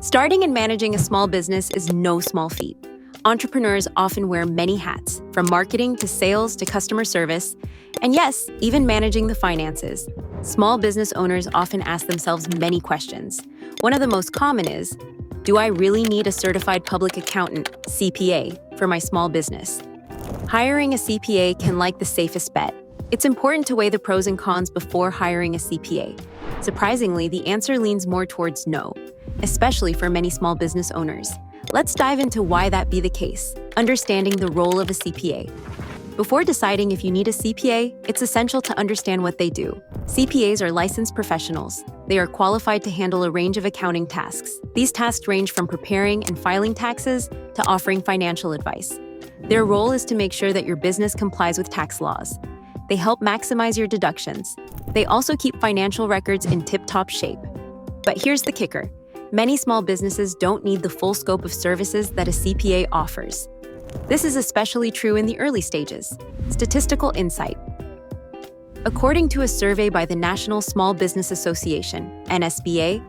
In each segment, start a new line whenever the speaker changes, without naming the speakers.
Starting and managing a small business is no small feat. Entrepreneurs often wear many hats, from marketing to sales to customer service, and yes, even managing the finances. Small business owners often ask themselves many questions. One of the most common is, do I really need a certified public accountant, CPA, for my small business? Hiring a CPA can like the safest bet. It's important to weigh the pros and cons before hiring a CPA. Surprisingly, the answer leans more towards no, especially for many small business owners. Let's dive into why that be the case, understanding the role of a CPA. Before deciding if you need a CPA, it's essential to understand what they do. CPAs are licensed professionals. They are qualified to handle a range of accounting tasks. These tasks range from preparing and filing taxes to offering financial advice. Their role is to make sure that your business complies with tax laws. They help maximize your deductions. They also keep financial records in tip-top shape. But here's the kicker. Many small businesses don't need the full scope of services that a CPA offers. This is especially true in the early stages. Statistical insight. According to a survey by the National Small Business Association, NSBA,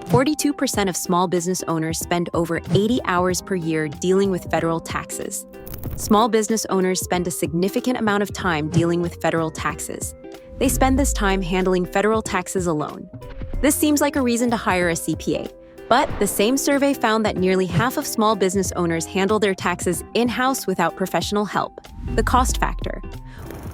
42% of small business owners spend over 80 hours per year dealing with federal taxes. Small business owners spend a significant amount of time dealing with federal taxes. They spend this time handling federal taxes alone. This seems like a reason to hire a CPA. But the same survey found that nearly half of small business owners handle their taxes in-house without professional help. The cost factor.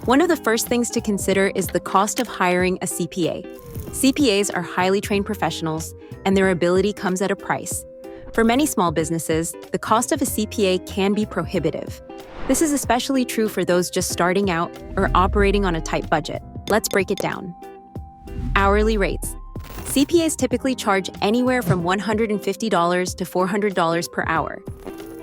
One of the first things to consider is the cost of hiring a CPA. CPAs are highly trained professionals, and their ability comes at a price. For many small businesses, the cost of a CPA can be prohibitive. This is especially true for those just starting out or operating on a tight budget. Let's break it down. Hourly rates. CPAs typically charge anywhere from $150 to $400 per hour.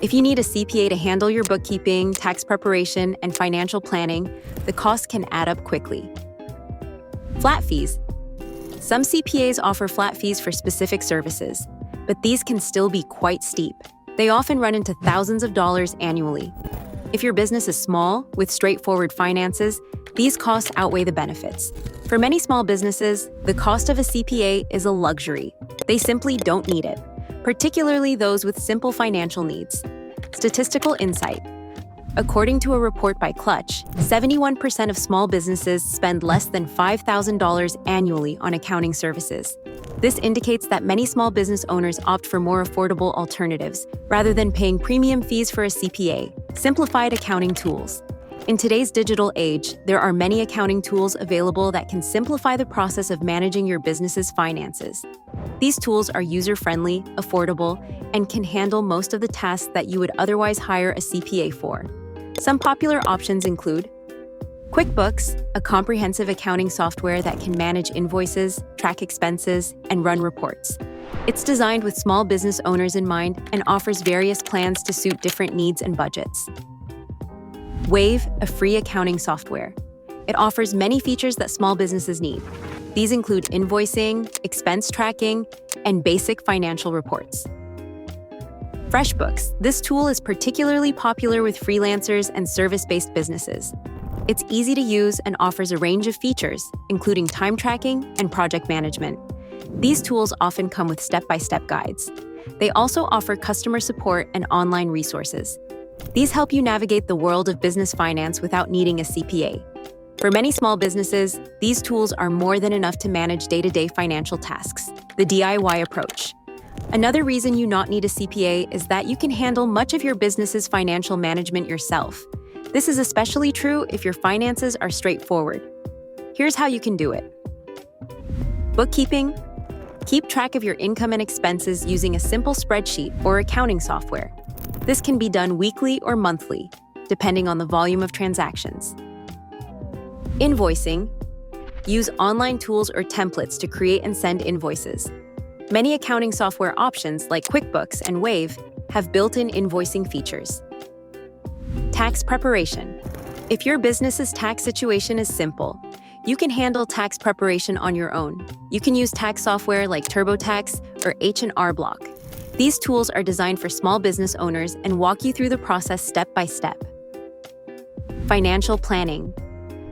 If you need a CPA to handle your bookkeeping, tax preparation, and financial planning, the cost can add up quickly. Flat fees. Some CPAs offer flat fees for specific services, but these can still be quite steep. They often run into thousands of dollars annually. If your business is small, with straightforward finances, these costs outweigh the benefits. For many small businesses, the cost of a CPA is a luxury. They simply don't need it, particularly those with simple financial needs. Statistical insight. According to a report by Clutch, 71% of small businesses spend less than $5,000 annually on accounting services. This indicates that many small business owners opt for more affordable alternatives rather than paying premium fees for a CPA. Simplified accounting tools. In today's digital age, there are many accounting tools available that can simplify the process of managing your business's finances. These tools are user-friendly, affordable, and can handle most of the tasks that you would otherwise hire a CPA for. Some popular options include QuickBooks, a comprehensive accounting software that can manage invoices, track expenses, and run reports. It's designed with small business owners in mind and offers various plans to suit different needs and budgets. Wave, a free accounting software. It offers many features that small businesses need. These include invoicing, expense tracking, and basic financial reports. FreshBooks. This tool is particularly popular with freelancers and service-based businesses. It's easy to use and offers a range of features, including time tracking and project management. These tools often come with step-by-step guides. They also offer customer support and online resources. These help you navigate the world of business finance without needing a CPA. For many small businesses, these tools are more than enough to manage day-to-day financial tasks. The DIY approach. Another reason you not need a CPA is that you can handle much of your business's financial management yourself. This is especially true if your finances are straightforward. Here's how you can do it. Bookkeeping. Keep track of your income and expenses using a simple spreadsheet or accounting software. This can be done weekly or monthly, depending on the volume of transactions. Invoicing. Use online tools or templates to create and send invoices. Many accounting software options like QuickBooks and Wave have built-in invoicing features. Tax preparation. If your business's tax situation is simple, you can handle tax preparation on your own. You can use tax software like TurboTax or H&R Block. These tools are designed for small business owners and walk you through the process step by step. Financial planning.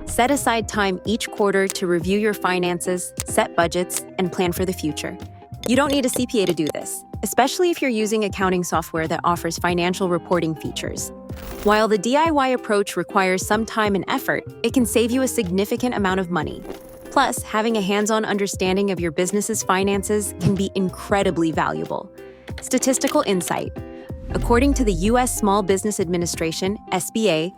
Set aside time each quarter to review your finances, set budgets, and plan for the future. You don't need a CPA to do this. especially if you're using accounting software that offers financial reporting features. While the DIY approach requires some time and effort, it can save you a significant amount of money. Plus, having a hands-on understanding of your business's finances can be incredibly valuable. Statistical insight. According to the U.S. Small Business Administration, SBA,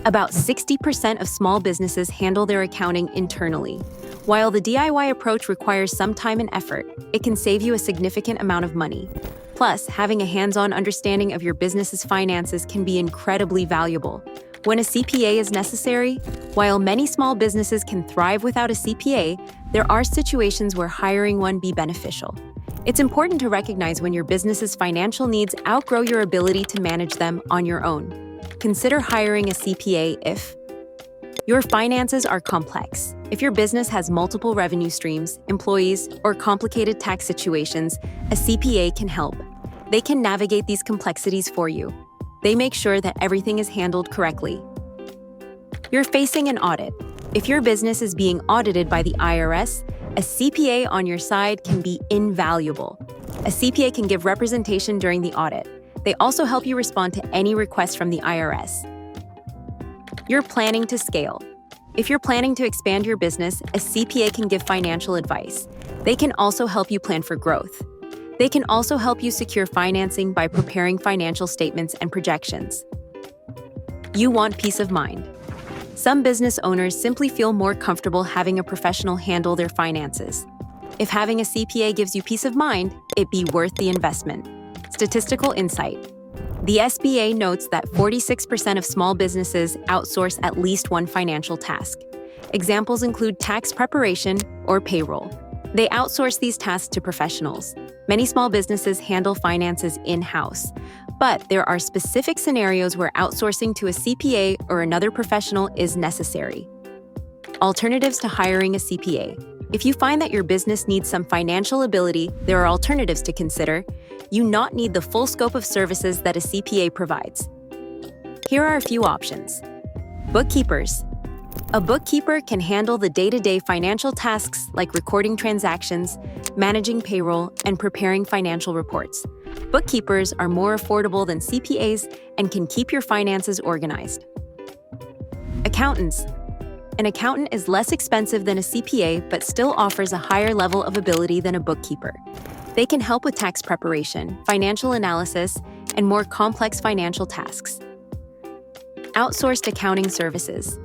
about 60% of small businesses handle their accounting internally. While the DIY approach requires some time and effort, it can save you a significant amount of money. Plus, having a hands-on understanding of your business's finances can be incredibly valuable. When a CPA is necessary, while many small businesses can thrive without a CPA, there are situations where hiring one be beneficial. It's important to recognize when your business's financial needs outgrow your ability to manage them on your own. Consider hiring a CPA if your finances are complex. If your business has multiple revenue streams, employees, or complicated tax situations, a CPA can help. They can navigate these complexities for you. They make sure that everything is handled correctly. You're facing an audit. If your business is being audited by the IRS, a CPA on your side can be invaluable. A CPA can give representation during the audit. They also help you respond to any requests from the IRS. You're planning to scale. If you're planning to expand your business, a CPA can give financial advice. They can also help you plan for growth. They can also help you secure financing by preparing financial statements and projections. You want peace of mind. Some business owners simply feel more comfortable having a professional handle their finances. If having a CPA gives you peace of mind, it'd be worth the investment. Statistical insight. The SBA notes that 46% of small businesses outsource at least one financial task. Examples include tax preparation or payroll. They outsource these tasks to professionals. Many small businesses handle finances in-house, but there are specific scenarios where outsourcing to a CPA or another professional is necessary. Alternatives to hiring a CPA. If you find that your business needs some financial ability, there are alternatives to consider. You not need the full scope of services that a CPA provides. Here are a few options. Bookkeepers. A bookkeeper can handle the day-to-day financial tasks like recording transactions, managing payroll, and preparing financial reports. Bookkeepers are more affordable than CPAs and can keep your finances organized. Accountants. An accountant is less expensive than a CPA but still offers a higher level of ability than a bookkeeper. They can help with tax preparation, financial analysis, and more complex financial tasks. Outsourced accounting services.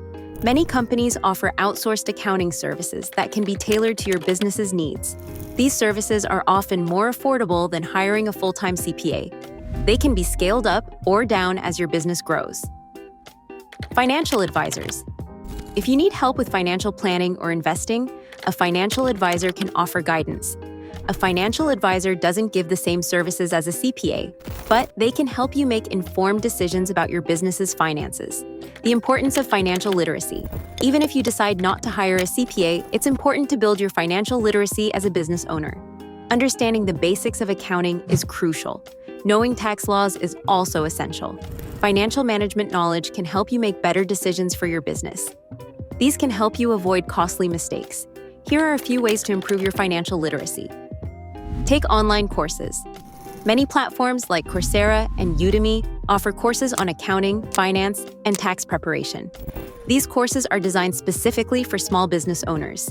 Many companies offer outsourced accounting services that can be tailored to your business's needs. These services are often more affordable than hiring a full-time CPA. They can be scaled up or down as your business grows. Financial advisors. If you need help with financial planning or investing, a financial advisor can offer guidance. A financial advisor doesn't give the same services as a CPA, but they can help you make informed decisions about your business's finances. The importance of financial literacy. Even if you decide not to hire a CPA, it's important to build your financial literacy as a business owner. Understanding the basics of accounting is crucial. Knowing tax laws is also essential. Financial management knowledge can help you make better decisions for your business. These can help you avoid costly mistakes. Here are a few ways to improve your financial literacy. Take online courses. Many platforms like Coursera and Udemy offer courses on accounting, finance, and tax preparation. These courses are designed specifically for small business owners.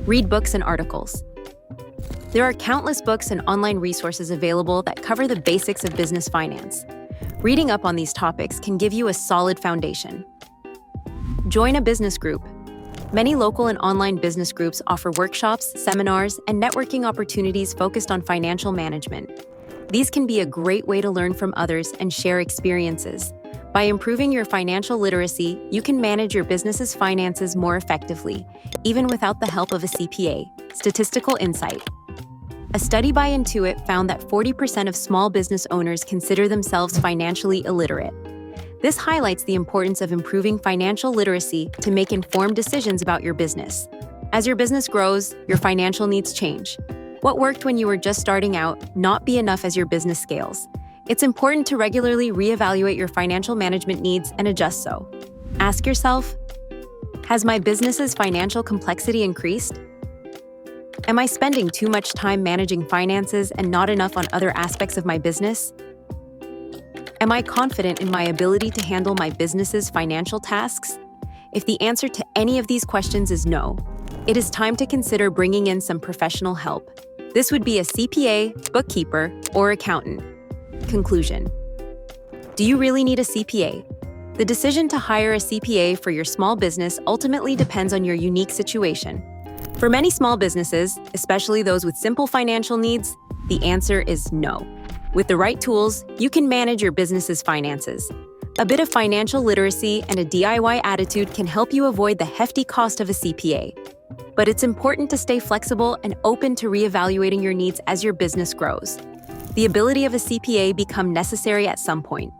Read books and articles. There are countless books and online resources available that cover the basics of business finance. Reading up on these topics can give you a solid foundation. Join a business group. Many local and online business groups offer workshops, seminars, and networking opportunities focused on financial management. These can be a great way to learn from others and share experiences. By improving your financial literacy, you can manage your business's finances more effectively, even without the help of a CPA. Statistical insight. A study by Intuit found that 40% of small business owners consider themselves financially illiterate. This highlights the importance of improving financial literacy to make informed decisions about your business. As your business grows, your financial needs change. What worked when you were just starting out not be enough as your business scales. It's important to regularly reevaluate your financial management needs and adjust so. Ask yourself, has my business's financial complexity increased? Am I spending too much time managing finances and not enough on other aspects of my business? Am I confident in my ability to handle my business's financial tasks? If the answer to any of these questions is no, it is time to consider bringing in some professional help. This would be a CPA, bookkeeper, or accountant. Conclusion. Do you really need a CPA? The decision to hire a CPA for your small business ultimately depends on your unique situation. For many small businesses, especially those with simple financial needs, the answer is no. With the right tools, you can manage your business's finances. A bit of financial literacy and a DIY attitude can help you avoid the hefty cost of a CPA. But it's important to stay flexible and open to reevaluating your needs as your business grows. The ability of a CPA become necessary at some point.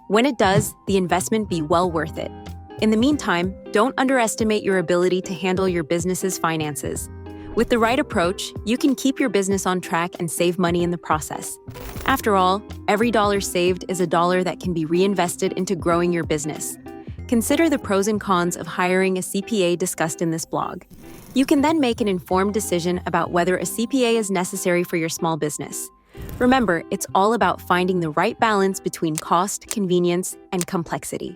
When it does, the investment be well worth it. In the meantime, don't underestimate your ability to handle your business's finances. With the right approach, you can keep your business on track and save money in the process. After all, every dollar saved is a dollar that can be reinvested into growing your business. Consider the pros and cons of hiring a CPA discussed in this blog. You can then make an informed decision about whether a CPA is necessary for your small business. Remember, it's all about finding the right balance between cost, convenience, and complexity.